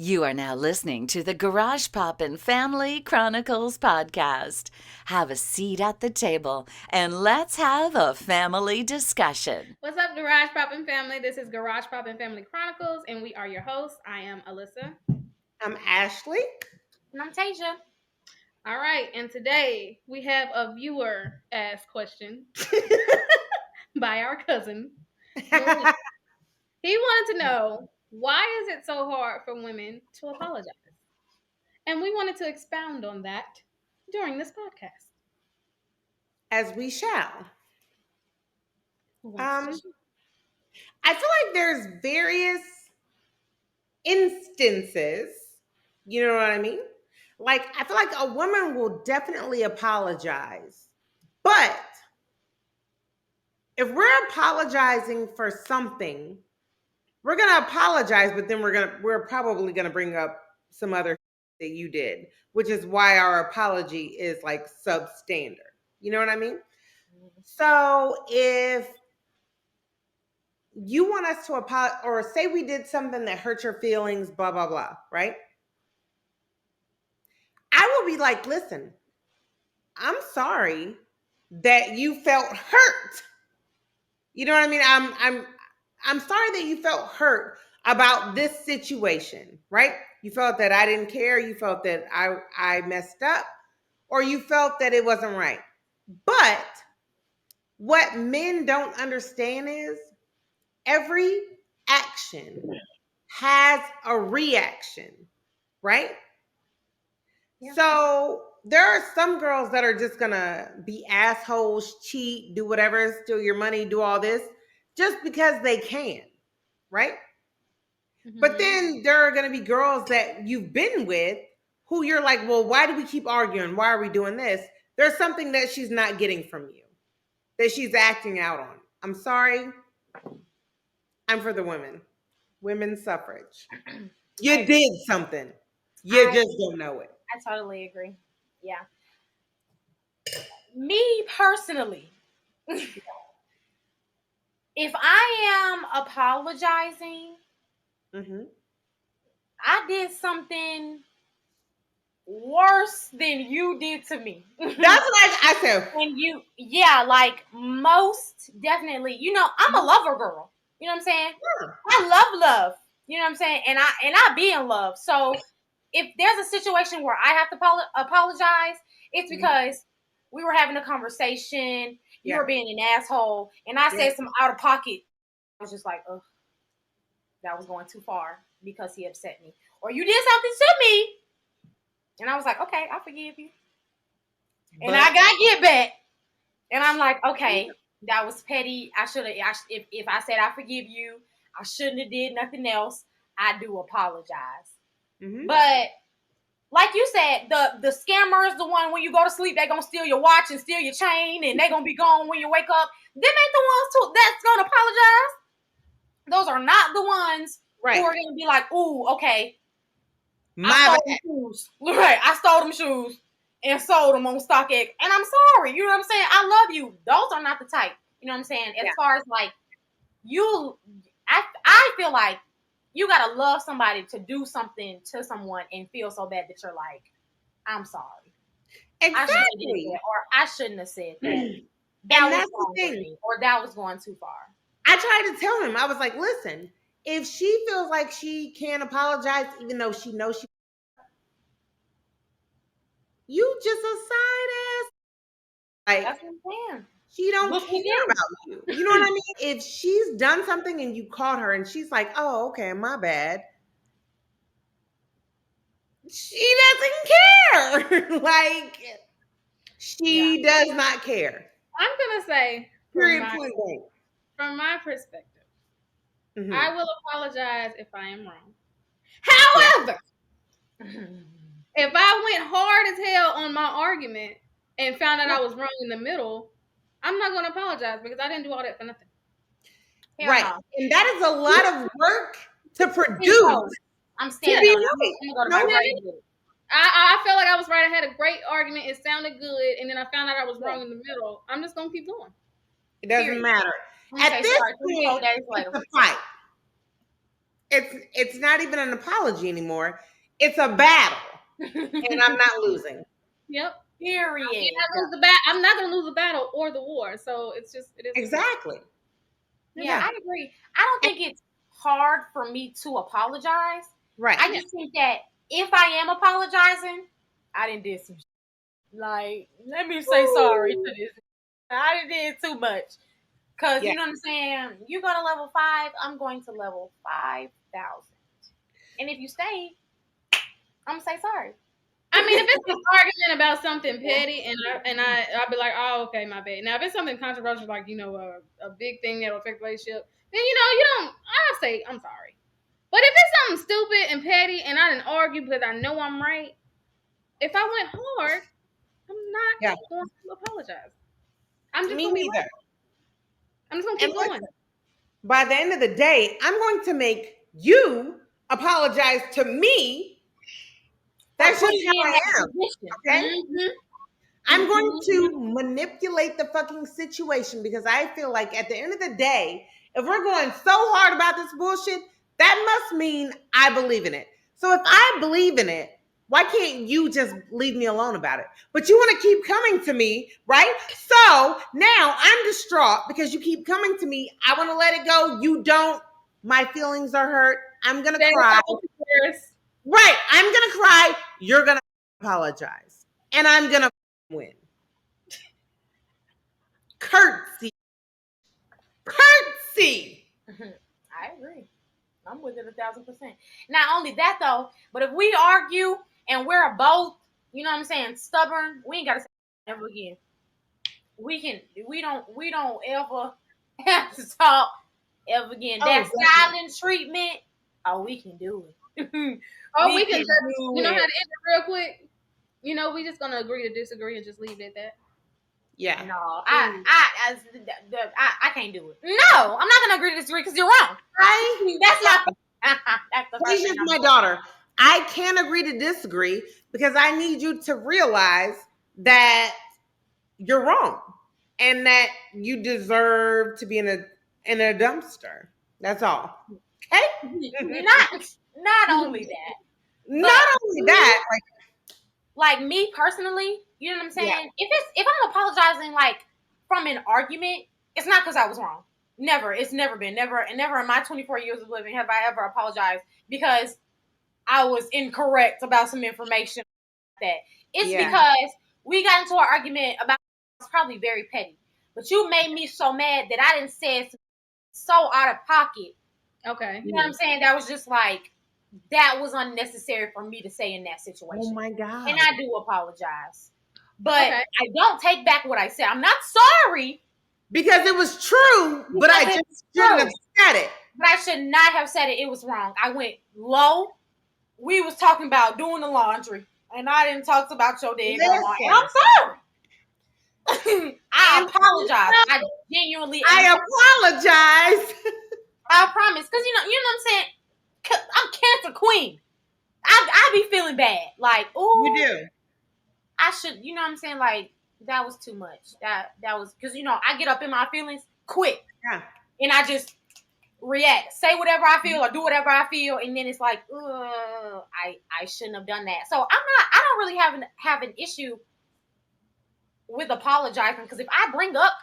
You are now listening to the Garage Poppin' Family Chronicles podcast. Have a seat at the table and let's have a family discussion. What's up, Garage Poppin' family? This is Garage Poppin' Family Chronicles, and we are your hosts. I am Alyssa. I'm Ashley. And I'm Tasia. All right, and today we have a viewer asked question by our cousin. He wanted to know, why is it so hard for women to apologize? And we wanted to expound on that during this podcast. As we shall. Who wants to share? I feel like there's various instances, you know what I mean? Like, I feel like a woman will definitely apologize. But if we're apologizing for something, we're gonna apologize, but then we're probably gonna bring up some other that you did, which is why our apology is like substandard. You know what I mean? So if you want us to apologize, or say we did something that hurt your feelings, blah, blah, blah, right? I will be like, listen, I'm sorry that you felt hurt. You know what I mean? I'm sorry that you felt hurt about this situation, right? You felt that I didn't care, you felt that I messed up, or you felt that it wasn't right. But what men don't understand is every action has a reaction, right? Yeah. So there are some girls that are just gonna be assholes, cheat, do whatever, steal your money, do all this just because they can, right? Mm-hmm. But then there are gonna be girls that you've been with who you're like, well, why do we keep arguing? Why are we doing this? There's something that she's not getting from you, that she's acting out on. I'm sorry. I'm for the women. Women's suffrage. You did something. You just don't know it. I totally agree. Yeah. Me personally, if I am apologizing, I did something worse than you did to me. That's what I said. And like most definitely, I'm a lover girl. You know what I'm saying? Yeah. I love. You know what I'm saying? And I be in love. So if there's a situation where I have to apologize, it's because we were having a conversation, you were being an asshole, and I said some out of pocket. I was just like, ugh, that was going too far because he upset me. Or you did something to me, and I was like, okay, I forgive you. And I got get back, and I'm like, okay, that was petty. I should have. If I said I forgive you, I shouldn't have did nothing else. I do apologize. Mm-hmm. But like you said, the scammers, the one when you go to sleep, they're gonna steal your watch and steal your chain, and they're gonna be gone when you wake up. Them ain't the ones that's gonna apologize. Those are not the ones who are gonna be like, ooh, okay, I stole them shoes. Right, I stole them shoes and sold them on StockX, and I'm sorry. You know what I'm saying? I love you. Those are not the type. You know what I'm saying? As far as like you, I feel like you gotta love somebody to do something to someone and feel so bad that you're like, I'm sorry. Exactly. I shouldn't have said that. That's the thing. Or that was going too far. I tried to tell him, I was like, listen, if she feels like she can't apologize, even though she knows she, you just a side ass. Like, that's what I'm saying. She don't care about you. You know what I mean? If she's done something and you caught her and she's like, oh, okay, my bad. She doesn't care. Like, she does not care. I'm going to say, from my perspective, I will apologize if I am wrong. However, if I went hard as hell on my argument and found out I was wrong in the middle, I'm not going to apologize because I didn't do all that for nothing. Right. And that is a lot of work to produce. I'm standing on it. I felt like I was right. I had a great argument. It sounded good. And then I found out I was wrong in the middle. I'm just going to keep going. It doesn't matter. At this point, it's a fight. it's not even an apology anymore. It's a battle, and I'm not losing. Yep. Period. I'm not gonna lose the battle or the war. So it is exactly. Yeah, I agree. I don't think it's hard for me to apologize. Right. I just think that if I am apologizing, I didn't do some shit. Like, let me say sorry to this. I did too much. Because, you know what I'm saying? You go to level 5, I'm going to level 5,000. And if you stay, I'm going to say sorry. I mean, if it's an argument about something petty, I'll be like, oh, okay, my bad. Now, if it's something controversial, like a big thing that'll affect the relationship, then you don't. I'll say I'm sorry. But if it's something stupid and petty, and I didn't argue because I know I'm right, if I went hard, I'm not going to apologize. I'm just me neither. I'm just gonna keep going. By the end of the day, I'm going to make you apologize to me. That's just how I am. Okay? Mm-hmm. I'm going to manipulate the fucking situation because I feel like at the end of the day, if we're going so hard about this bullshit, that must mean I believe in it. So if I believe in it, why can't you just leave me alone about it? But you want to keep coming to me, right? So now I'm distraught because you keep coming to me. I want to let it go. You don't. My feelings are hurt. I'm going to cry. Right. I'm going to cry. You're going to apologize. And I'm going to win. Curtsy. I agree. I'm with it 1,000%. Not only that though, but if we argue and we're both, you know what I'm saying, stubborn, we ain't gotta say ever again. We don't ever have to talk ever again. That silent treatment, we can do it. we can just, you know how to end it real quick? We just gonna agree to disagree and just leave it at that. Yeah. No, I can't do it. No, I'm not gonna agree to disagree because you're wrong. That's not. That's just my daughter. I can't agree to disagree because I need you to realize that you're wrong and that you deserve to be in a dumpster. That's all. Okay. Not only that. Not only that. Like me personally, you know what I'm saying? Yeah. If I'm apologizing like from an argument, it's not because I was wrong. Never. It's never been. Never in my 24 years of living have I ever apologized because I was incorrect about some information like that. It's because we got into an argument about it's probably very petty. But you made me so mad that I didn't say it so out of pocket. Okay. You know what I'm saying? That was just like that was unnecessary for me to say in that situation. Oh my God. And I do apologize. But I don't take back what I said. I'm not sorry. Because it was true, but I just shouldn't have said it. But I should not have said it. It was wrong. I went low. We was talking about doing the laundry. And I didn't talk about your dad. And I'm sorry. I apologize. I genuinely apologize. I promise. Because you know what I'm saying? I'm Cancer Queen. I be feeling bad. Like, ooh. You do. I should, you know what I'm saying? Like, that was too much. That was, because, I get up in my feelings quick. Yeah. And I just react. Say whatever I feel or do whatever I feel. And then it's like, I shouldn't have done that. So I don't really have an issue with apologizing. Because if I bring up,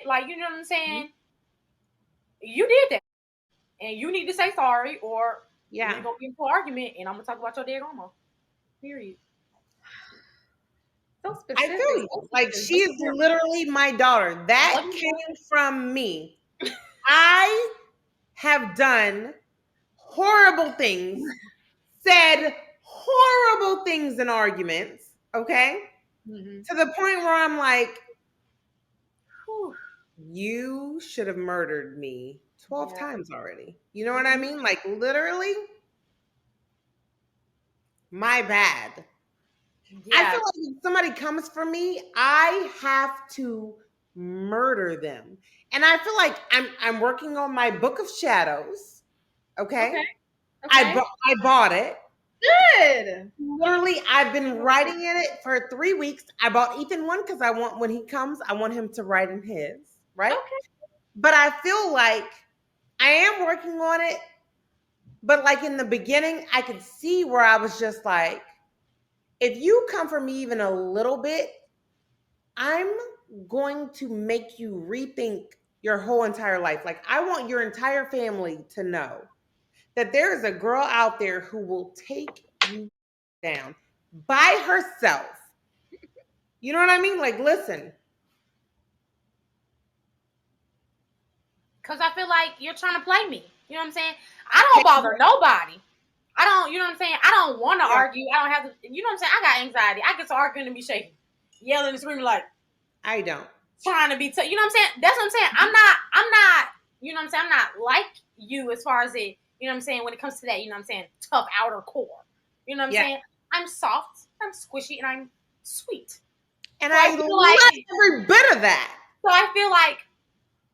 like, you know what I'm saying? Mm-hmm. You did that. And you need to say sorry, or we're going to get into an argument, and I'm going to talk about your dead grandma. Period. So specific. I feel you. Like, she's literally my daughter. That came from me. I have done horrible things, said horrible things in arguments, okay? Mm-hmm. To the point where I'm like, you should have murdered me 12 times already. You know what I mean? Like, literally, my bad. Yeah. I feel like if somebody comes for me, I have to murder them. And I feel like I'm working on my book of shadows. Okay. I bought it. Good. Literally, I've been writing in it for 3 weeks. I bought Ethan one because I want, when he comes, I want him to write in his, right? Okay. But I feel like I am working on it. But like in the beginning, I could see where I was just like, if you come for me even a little bit, I'm going to make you rethink your whole entire life. Like, I want your entire family to know that there is a girl out there who will take you down by herself. You know what I mean? Like, listen. Because I feel like you're trying to play me. You know what I'm saying? I don't bother nobody. I don't, you know what I'm saying? I don't want to argue. I don't have to, you know what I'm saying? I got anxiety. I get to arguing and be shaking, yelling and screaming like. I don't. Trying to be, you know what I'm saying? That's what I'm saying. I'm not, you know what I'm saying? I'm not like you as far as it, you know what I'm saying? When it comes to that, you know what I'm saying? Tough outer core. You know what I'm saying? I'm soft, I'm squishy, and I'm sweet. And so I feel like every bit of that. So I feel like,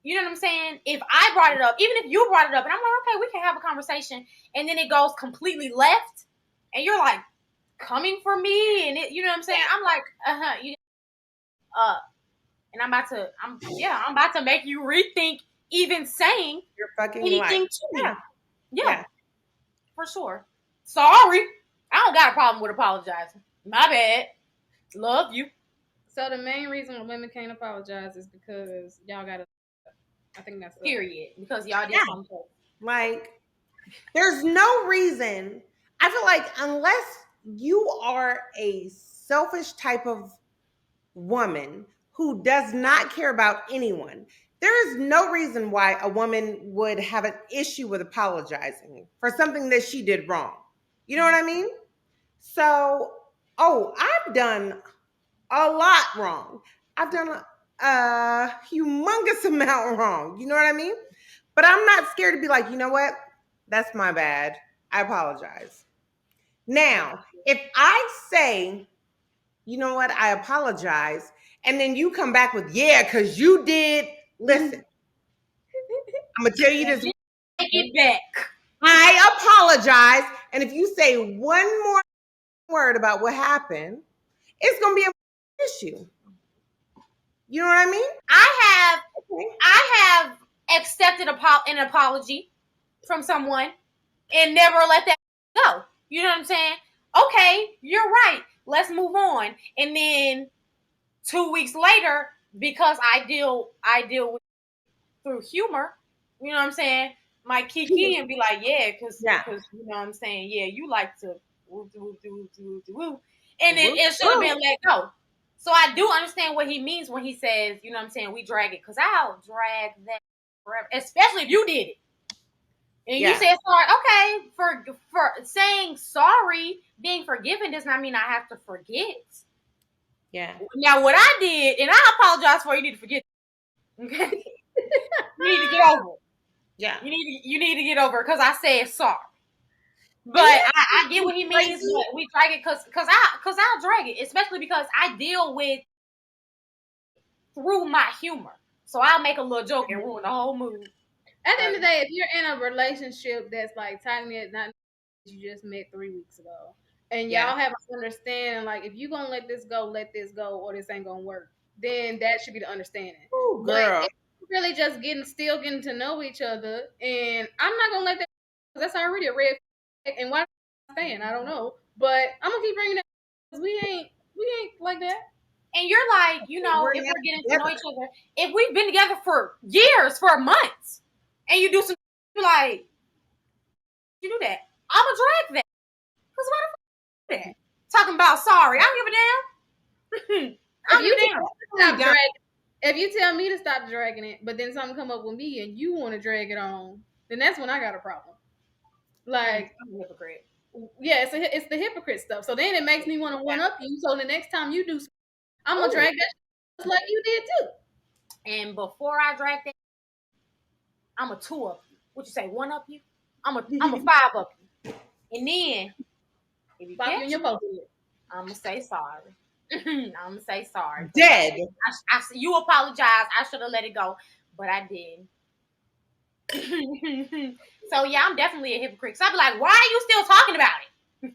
you know what I'm saying? If I brought it up, even if you brought it up, and I'm like, okay, we can have a conversation, and then it goes completely left, and you're like coming for me, and it, you know what I'm saying? I'm like, and I'm about to make you rethink even saying your fucking anything life. To me. Yeah, for sure. Sorry, I don't got a problem with apologizing. My bad. Love you. So the main reason women can't apologize is because y'all gotta. I think that's period. Because y'all did something. Like, there's no reason. I feel like unless you are a selfish type of woman who does not care about anyone, there is no reason why a woman would have an issue with apologizing for something that she did wrong. You know what I mean? So, I've done a lot wrong. I've done a humongous amount wrong. You know what I mean? But I'm not scared to be like, you know what? That's my bad. I apologize. Now, if I say, you know what? I apologize. And then you come back with, yeah, because you did. Listen, I'm going to tell you this. Take it back. I apologize. And if you say one more word about what happened, it's going to be an issue. You know what I mean? I have accepted an apology from someone and never let that go. You know what I'm saying? Okay, you're right. Let's move on. And then 2 weeks later, because I deal with through humor, you know what I'm saying? My kiki and be like, yeah, because you know what I'm saying? Yeah, you like to woo. And it should have been let go. So I do understand what he means when he says, you know what I'm saying, we drag it. Because I'll drag that forever. Especially if you did it. And you said sorry. Okay, for saying sorry, being forgiven does not mean I have to forget. Yeah. Now, what I did, and I apologize for, you need to forget. Okay? You need to get over it. Yeah. You need to get over it because I said sorry. But I get what he means. But we drag it because I'll drag it, especially because I deal with through my humor. So I'll make a little joke and ruin the whole mood. At the end of the day, if you're in a relationship that's like tightly not you just met 3 weeks ago, and y'all have an understanding, like if you're gonna let this go, or this ain't gonna work, then that should be the understanding. Ooh, girl. But if you're really just still getting to know each other, and I'm not gonna let that because that's already a red flag. And why am I staying? I don't know, but I'm gonna keep bringing that because we ain't like that. And you're like, you know, if we're getting to know each other, if we've been together for years, for months, and you do some like, you do that, I'm gonna drag that. Because why the fuck do that? Talking about sorry, I don't give a damn. If you tell me to stop dragging it, but then something come up with me and you want to drag it on, then that's when I got a problem. Like, I'm a hypocrite. Yeah, it's the hypocrite stuff. So then it makes me want to one up you. So the next time you do, I'm gonna drag that just like you did too. And before I drag that, I'm a 2 up you. What you say? 1 up you? I'm a 5 up you. And then if you catch me, I'm gonna say sorry. I'm gonna say sorry. Dead. You apologize. I should have let it go, but I didn't. So yeah, I'm definitely a hypocrite. So I'd be like, why are you still talking about it?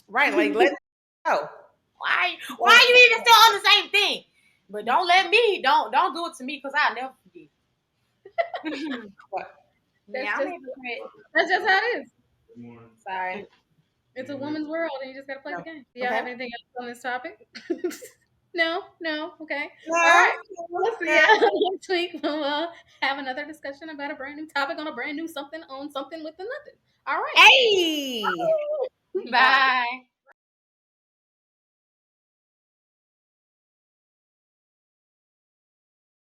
Right, like let it go. Why are you even still on the same thing? But don't do it to me because I'll never forget. That's just how it is. Sorry. It's a woman's world, and you just gotta play the game. Do y'all have anything else on this topic? No, okay. All right. We'll see y'all next week. We'll have another discussion about a brand new topic on a brand new something on something with the nothing. All right. Hey. Bye.